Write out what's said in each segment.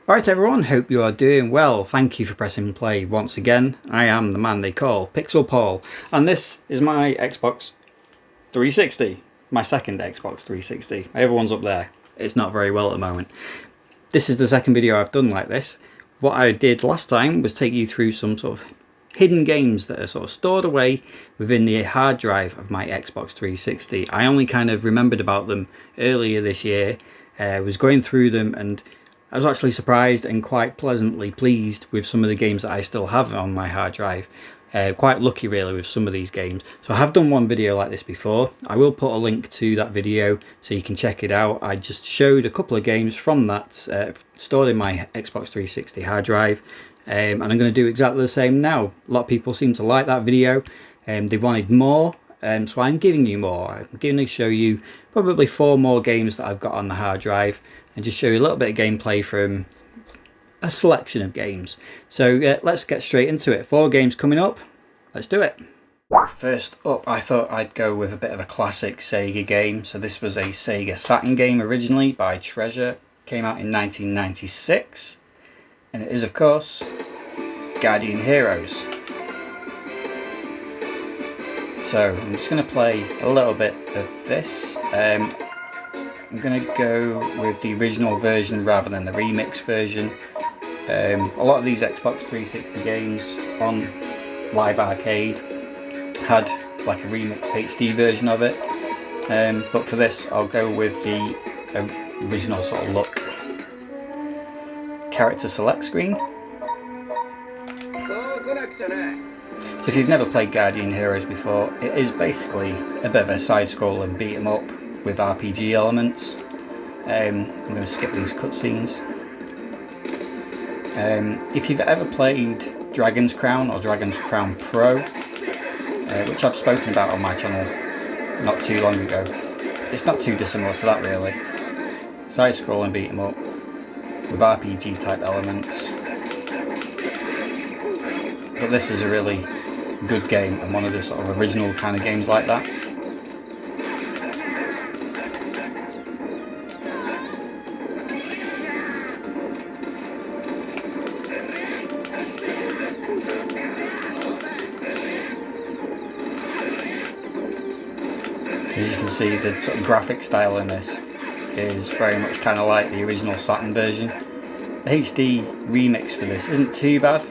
Alright everyone, hope you are doing well. Thank you for pressing play once again. I am the man they call Pixel Paul, and this is my Xbox 360. My second Xbox 360. My other one's up there. It's not very well at the moment. This is the second video I've done like this. What I did last time was take you through some sort of hidden games that are sort of stored away within the hard drive of my Xbox 360. I only kind of remembered about them earlier this year. Was going through them and I was actually surprised and quite pleasantly pleased with some of the games that I still have on my hard drive. Quite lucky really with some of these games. So I have done one video like this before. I will put a link to that video so you can check it out. I just showed a couple of games from that stored in my Xbox 360 hard drive. And I'm going to do exactly the same now. A lot of people seem to like that video. They wanted more. So I'm giving you more. I'm going to show you probably 4 more games that I've got on the hard drive and just show you a little bit of gameplay from a selection of games. So let's get straight into it. 4 games coming up. Let's do it. First up, I thought I'd go with a bit of a classic Sega game. So this was a Sega Saturn game originally by Treasure. Came out in 1996. And it is, of course, Guardian Heroes. So I'm just going to play a little bit of this. I'm going to go with the original version rather than the remix version. A lot of these Xbox 360 games on Live Arcade had like a remix HD version of it. But for this I'll go with the original sort of look. Character select screen. So if you've never played Guardian Heroes before, it is basically a bit of a side-scrolling beat 'em up with RPG elements. I'm going to skip these cutscenes. If you've ever played Dragon's Crown or Dragon's Crown Pro, which I've spoken about on my channel not too long ago, it's not too dissimilar to that really. Side-scrolling beat 'em up with RPG type elements. But this is a really good game and one of the sort of original kind of games like that. As you can see, the sort of graphic style in this is very much kind of like the original Saturn version. The HD remix for this isn't too bad.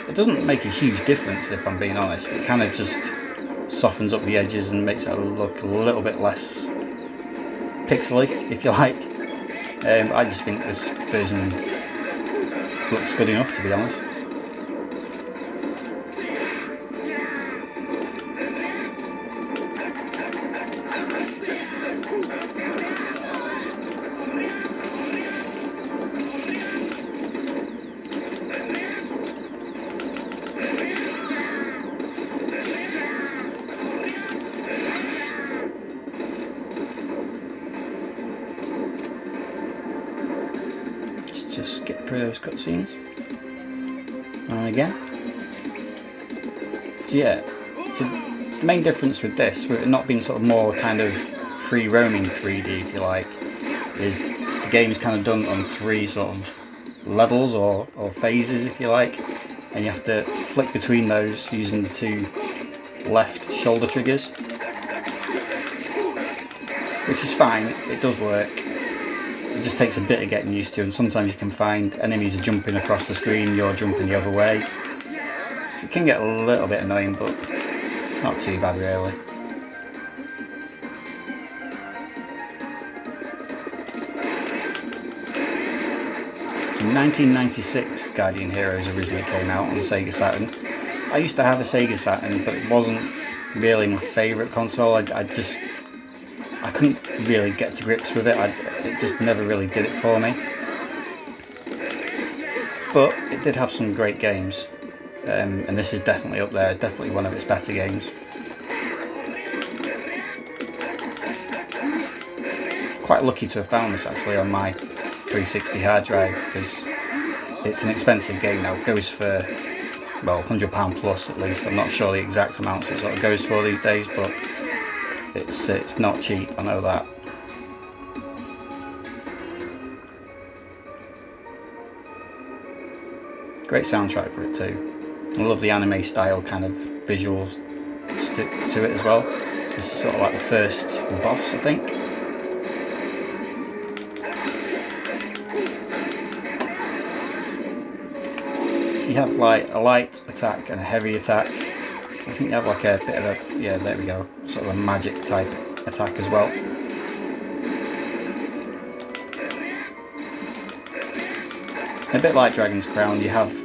It doesn't make a huge difference if I'm being honest. It kind of just softens up the edges and makes it look a little bit less pixely, if you like. I just think this version looks good enough, to be honest. Just skip through those cutscenes. And again. So yeah, the main difference with this, with it not being sort of more kind of free roaming 3D if you like, is the game's kind of done on 3 sort of levels or phases if you like, and you have to flick between those using the 2 left shoulder triggers, which is fine, it does work. It just takes a bit of getting used to, and sometimes you can find enemies are jumping across the screen, you're jumping the other way. It can get a little bit annoying, but not too bad really. So 1996 Guardian Heroes originally came out on the Sega Saturn. I used to have a Sega Saturn, but it wasn't really my favourite console. I couldn't really get to grips with it. It just never really did it for me. But it did have some great games, and this is definitely up there, definitely one of its better games. Quite lucky to have found this actually on my 360 hard drive, because it's an expensive game now. It goes for, well, £100 plus at least. I'm not sure the exact amounts it sort of goes for these days, but it's not cheap, I know that. Great soundtrack for it too. I love the anime style kind of visuals to it as well. This is sort of like the first boss, I think. So you have like a light attack and a heavy attack. I think you have like a bit of a, yeah, there we go, sort of a magic type attack as well. A bit like Dragon's Crown, you have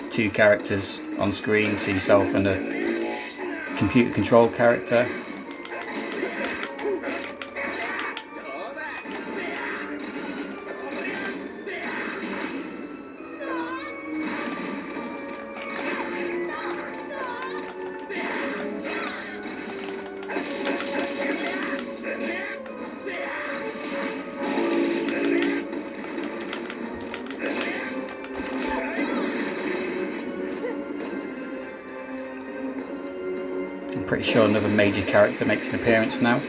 two characters on screen, so yourself and a computer controlled character. I'm pretty sure another major character makes an appearance now.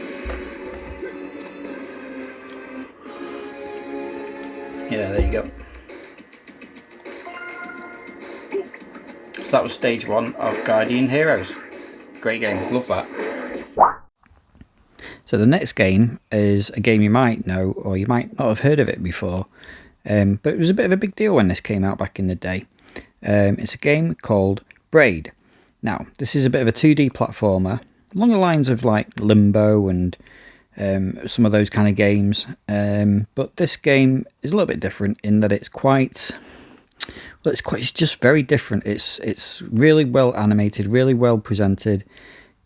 Yeah, there you go. So that was stage 1 of Guardian Heroes. Great game, love that. So the next game is a game you might know, or you might not have heard of it before, but it was a bit of a big deal when this came out back in the day. It's a game called Braid. Now, this is a bit of a 2D platformer, along the lines of like Limbo and some of those kind of games, but this game is a little bit different in that it's quite, well, it's just very different. It's really well animated, really well presented,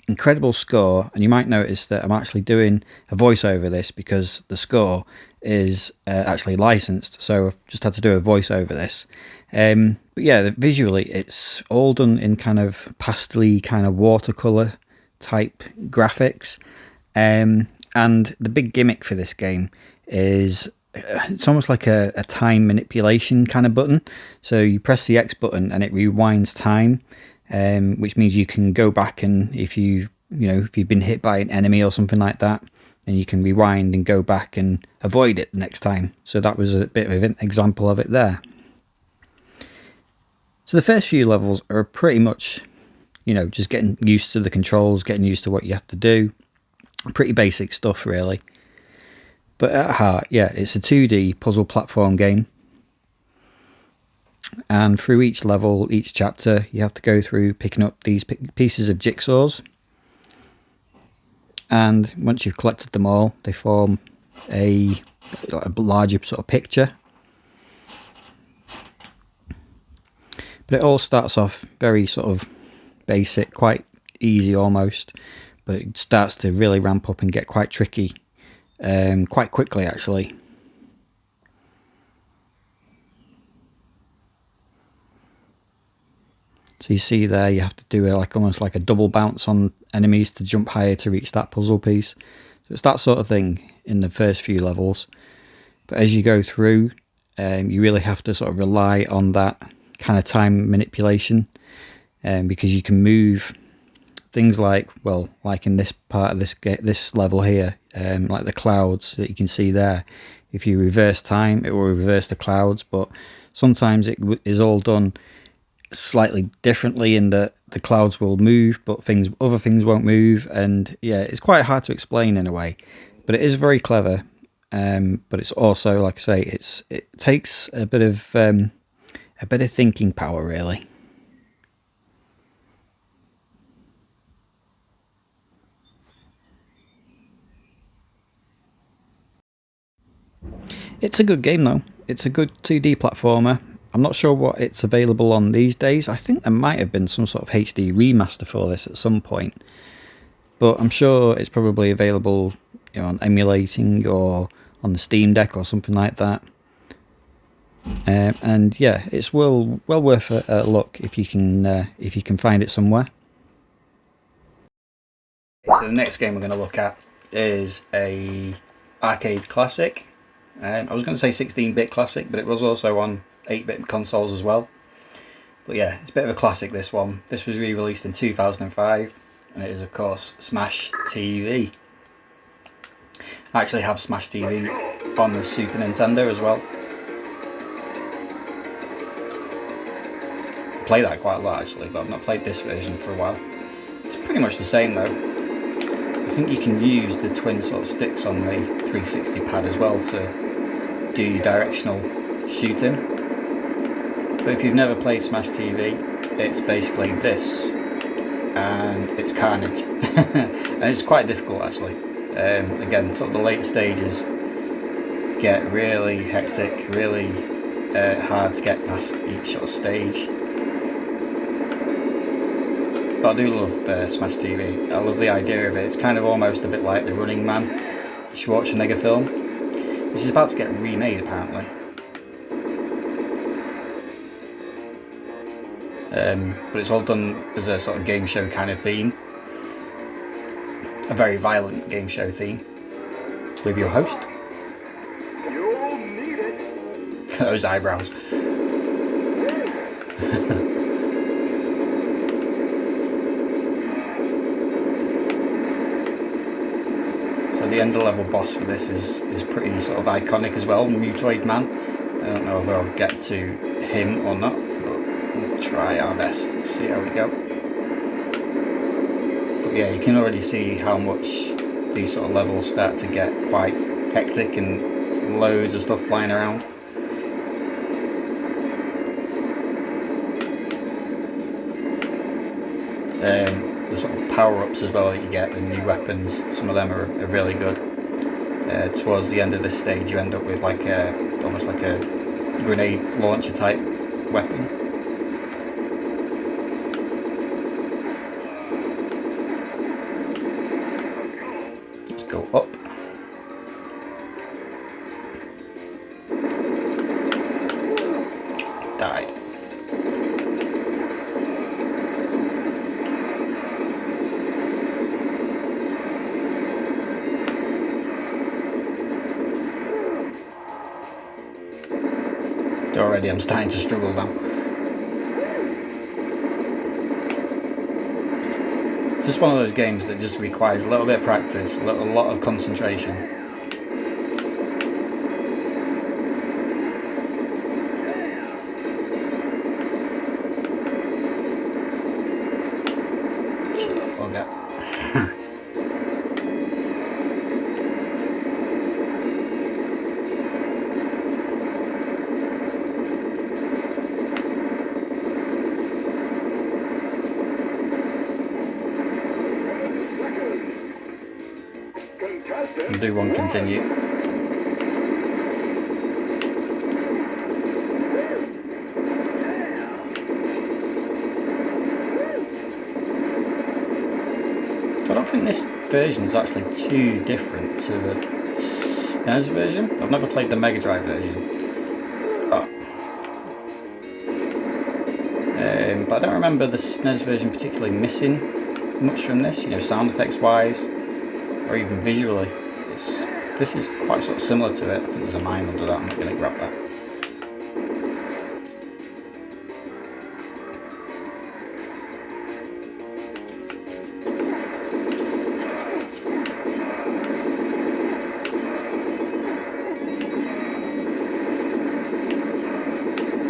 incredible score, and you might notice that I'm actually doing a voice over this because the score is actually licensed, so I've just had to do a voice over this. But yeah, visually it's all done in kind of pastel-y, kind of watercolor type graphics, and the big gimmick for this game is it's almost like a time manipulation kind of button. So you press the X button and it rewinds time, which means you can go back, and if you've been hit by an enemy or something like that, then you can rewind and go back and avoid it the next time. So that was a bit of an example of it there. So the first few levels are pretty much, just getting used to the controls, getting used to what you have to do. Pretty basic stuff, really. But at heart, yeah, it's a 2D puzzle platform game. And through each level, each chapter, you have to go through picking up these pieces of jigsaws. And once you've collected them all, they form a larger sort of picture. But it all starts off very sort of basic, quite easy almost, but it starts to really ramp up and get quite tricky quite quickly, actually. So you see there, you have to do almost like a double bounce on enemies to jump higher to reach that puzzle piece. So it's that sort of thing in the first few levels. But as you go through, you really have to sort of rely on that kind of time manipulation, because you can move things like in this part of this level here, like the clouds that you can see there. If you reverse time, it will reverse the clouds, but sometimes it is all done slightly differently in that the clouds will move, but other things won't move, and yeah, it's quite hard to explain in a way, but it is very clever. But it's also, like I say, it takes a bit of thinking power, really. It's a good game though. It's a good 2D platformer. I'm not sure what it's available on these days. I think there might have been some sort of HD remaster for this at some point, but I'm sure it's probably available, on emulating or on the Steam Deck or something like that. And yeah, it's well worth a look if you can find it somewhere. So the next game we're going to look at is a arcade classic. I was going to say 16-bit classic, but it was also on 8-bit consoles as well. But yeah, it's a bit of a classic, this one. This was re-released in 2005, and it is, of course, Smash TV. I actually have Smash TV on the Super Nintendo as well. play that quite a lot actually, but I've not played this version for a while. It's pretty much the same though. I think you can use the twin sort of sticks on the 360 pad as well to do your directional shooting. But if you've never played Smash TV, it's basically this, and it's carnage. And it's quite difficult actually. Again, sort of the late stages get really hectic, really hard to get past each sort of stage. But I do love Smash TV. I love the idea of it. It's kind of almost a bit like the Running Man Schwarzenegger film, which is about to get remade apparently. But it's all done as a sort of game show kind of theme. A very violent game show theme. With your host. You'll need it. Those eyebrows. So the end of level boss for this is pretty sort of iconic as well, Mutoid Man. I don't know if I'll get to him or not, but we'll try our best. See how we go. But yeah, you can already see how much these sort of levels start to get quite hectic and loads of stuff flying around. The sort of power-ups as well that you get, the new weapons, some of them are really good. Towards the end of this stage you end up with like almost like a grenade launcher type weapon. Let's go up. Died. Already I'm starting to struggle now. It's just one of those games that just requires a little bit of practice, a lot of concentration. So I'll get. I'll do one continue. I don't think this version is actually too different to the SNES version. I've never played the Mega Drive version. But I don't remember the SNES version particularly missing much from this, you know, sound effects wise, or even visually. This is quite sort of similar to it. I think there's a mine under that, I'm not going to grab that.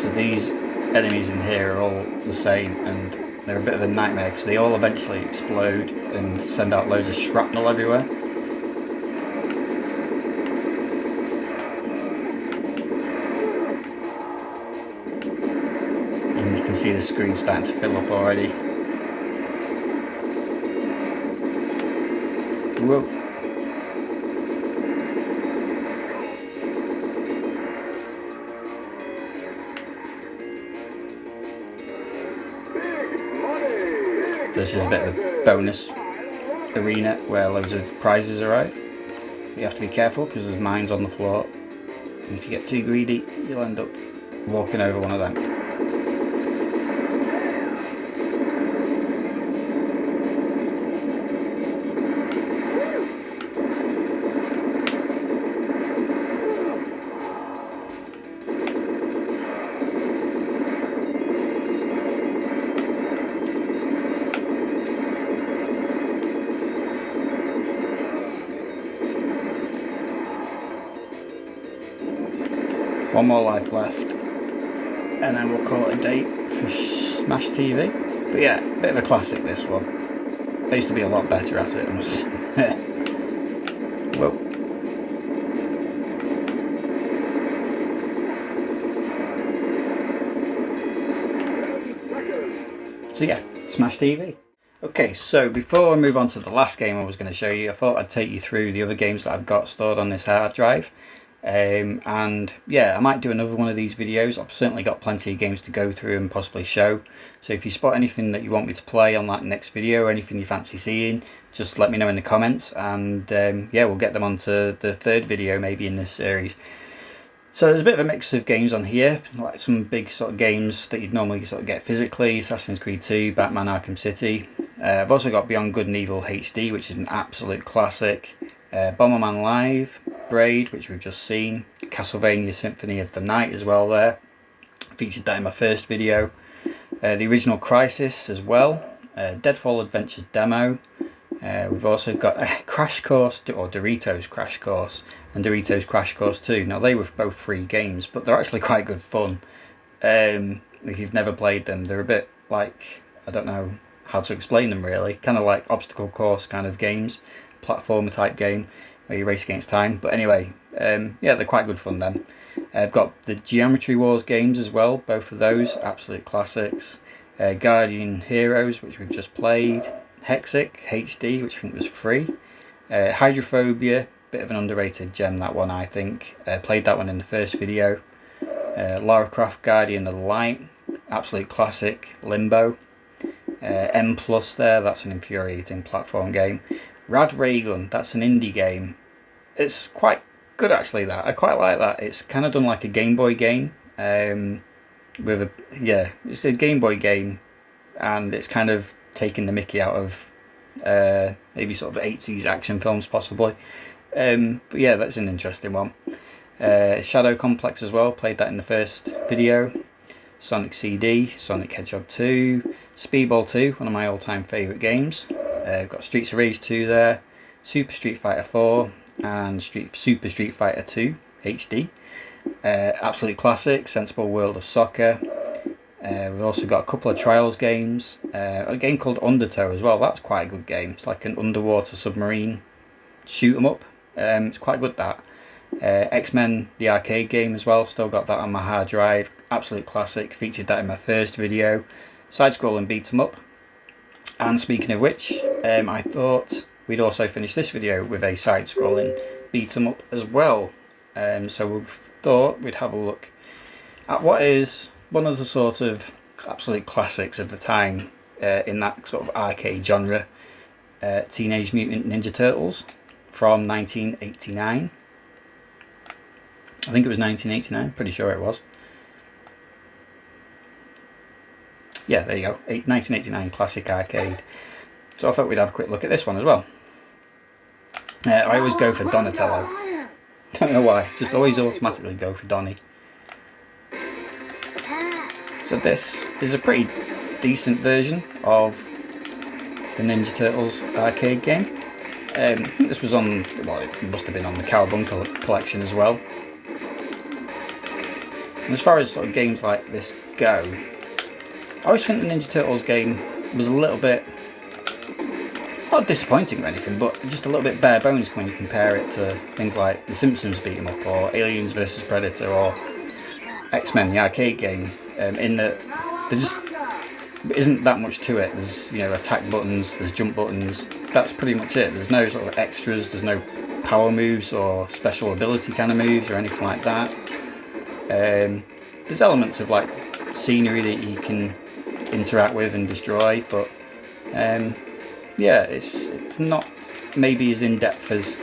So these enemies in here are all the same, and they're a bit of a nightmare because they all eventually explode and send out loads of shrapnel everywhere. And you can see the screen starting to fill up already. Whoa. This is a bit of a bonus arena where loads of prizes arrive. You have to be careful because there's mines on the floor, and if you get too greedy you'll end up walking over one of them. One more life left, and then we'll call it a day for Smash TV. But yeah, bit of a classic this one. I used to be a lot better at it, I must. Whoa. So yeah, Smash TV. Okay, so before I move on to the last game I was going to show you, I thought I'd take you through the other games that I've got stored on this hard drive. And yeah, I might do another one of these videos. I've certainly got plenty of games to go through and possibly show. So if you spot anything that you want me to play on that next video, or anything you fancy seeing, just let me know in the comments, and yeah, we'll get them onto the third video maybe in this series. So there's a bit of a mix of games on here, like some big sort of games that you'd normally sort of get physically: Assassin's Creed 2, Batman Arkham City. I've also got Beyond Good and Evil HD, which is an absolute classic. Bomberman Live, Braid, which we've just seen, Castlevania Symphony of the Night as well there. Featured that in my first video. The original Crisis as well. Deadfall Adventures demo. We've also got Crash Course, or Doritos Crash Course, and Doritos Crash Course 2. Now they were both free games, but they're actually quite good fun. If you've never played them, they're a bit like, I don't know how to explain them really, kind of like obstacle course kind of games, platformer type game where you race against time. But anyway, yeah, they're quite good fun then. I've got the Geometry Wars games as well, both of those, absolute classics. Guardian Heroes, which we've just played. Hexic HD, which I think was free. Hydrophobia, bit of an underrated gem that one I think. Played that one in the first video. Lara Croft Guardian of the Light, absolute classic. Limbo. M Plus there, that's an infuriating platform game. Rad Raygun, that's an indie game. It's quite good actually, that. I quite like that. It's kind of done like a Game Boy game. With a, yeah, it's a Game Boy game, and it's kind of taking the mickey out of maybe sort of 80s action films possibly. But yeah, that's an interesting one. Shadow Complex as well, played that in the first video. Sonic CD, Sonic Hedgehog 2, Speedball 2, one of my all-time favourite games. Got Streets of Rage 2 there, Super Street Fighter 4 and Super Street Fighter 2 HD. Absolute classic, Sensible World of Soccer. We've also got a couple of Trials games, a game called Undertow as well. That's quite a good game. It's like an underwater submarine shoot 'em up. It's quite good, that. X-Men the arcade game as well, still got that on my hard drive, absolute classic, featured that in my first video. Side-scrolling beat 'em up. And speaking of which, I thought we'd also finish this video with a side-scrolling beat 'em up as well. So we thought we'd have a look at what is one of the sort of absolute classics of the time in that sort of arcade genre, Teenage Mutant Ninja Turtles from 1989. I think it was 1989, pretty sure it was. Yeah, there you go, 1989 classic arcade. So I thought we'd have a quick look at this one as well. I always go for Donatello. Don't know why, just always automatically go for Donnie. So this is a pretty decent version of the Ninja Turtles arcade game. I think this was on, well, it must have been on the Cowabunga collection as well. And as far as sort of games like this go, I always think the Ninja Turtles game was a little bit, not disappointing or anything, but just a little bit bare bones when you compare it to things like The Simpsons beat 'em up, or Aliens vs Predator, or X-Men the arcade game, in that there just isn't that much to it. There's, you know, attack buttons, there's jump buttons, that's pretty much it. There's no sort of extras, there's no power moves or special ability kind of moves or anything like that. There's elements of like scenery that you can interact with and destroy, but yeah, it's not maybe as in-depth as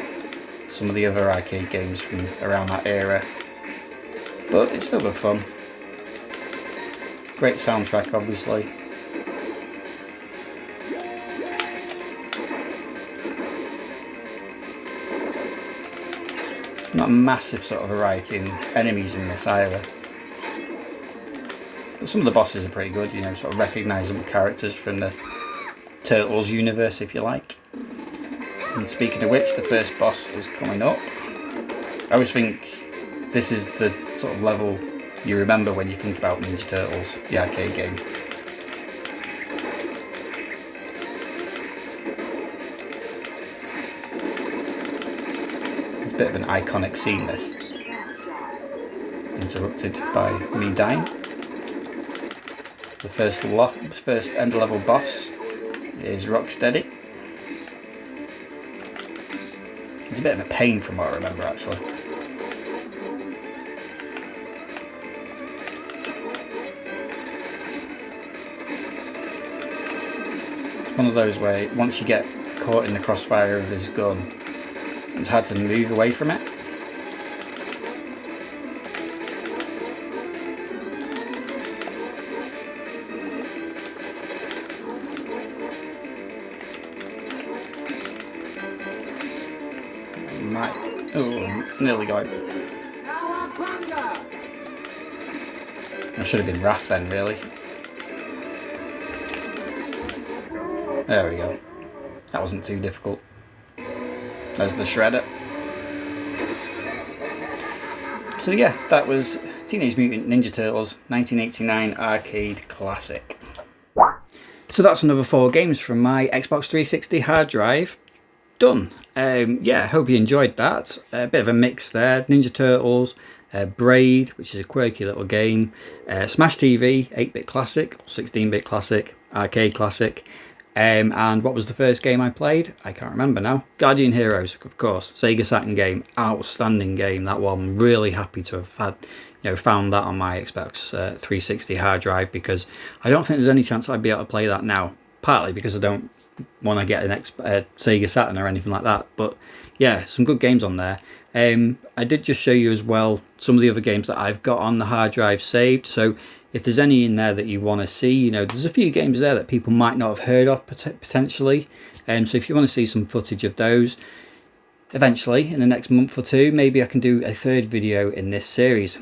some of the other arcade games from around that era, but it's still good fun. Great soundtrack, obviously. Not a massive sort of variety in enemies in this either, but some of the bosses are pretty good, you know, sort of recognisable characters from the Turtles universe, if you like. And speaking of which, the first boss is coming up. I always think this is the sort of level you remember when you think about Ninja Turtles, the arcade game. bit of an iconic scene, this. Interrupted by me dying. The first end level boss is Rocksteady. It's a bit of a pain from what I remember, actually. It's one of those where once you get caught in the crossfire of his gun, it's hard to move away from it. Oh, nearly got it. I should have been Raph then, really. There we go. That wasn't too difficult. There's the shredder. So yeah, that was Teenage Mutant Ninja Turtles 1989 arcade classic. So that's another 4 games from my Xbox 360 hard drive. Done. Yeah, hope you enjoyed that. A bit of a mix there. Ninja Turtles, Braid, which is a quirky little game, Smash TV, 8-bit classic, 16-bit classic, arcade classic, and what was the first game I played? I can't remember now. Guardian Heroes, of course. Sega Saturn game, outstanding game. That one. Really happy to have had, found that on my Xbox 360 hard drive, because I don't think there's any chance I'd be able to play that now. Partly because I don't want to get an Sega Saturn or anything like that, but yeah, some good games on there. I did just show you as well some of the other games that I've got on the hard drive saved, so if there's any in there that you want to see, there's a few games there that people might not have heard of potentially, so if you want to see some footage of those, eventually in the next month or two, maybe I can do a 3rd video in this series.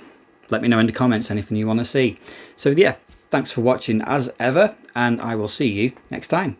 Let me know in the comments anything you want to see. So yeah, thanks for watching as ever, and I will see you next time.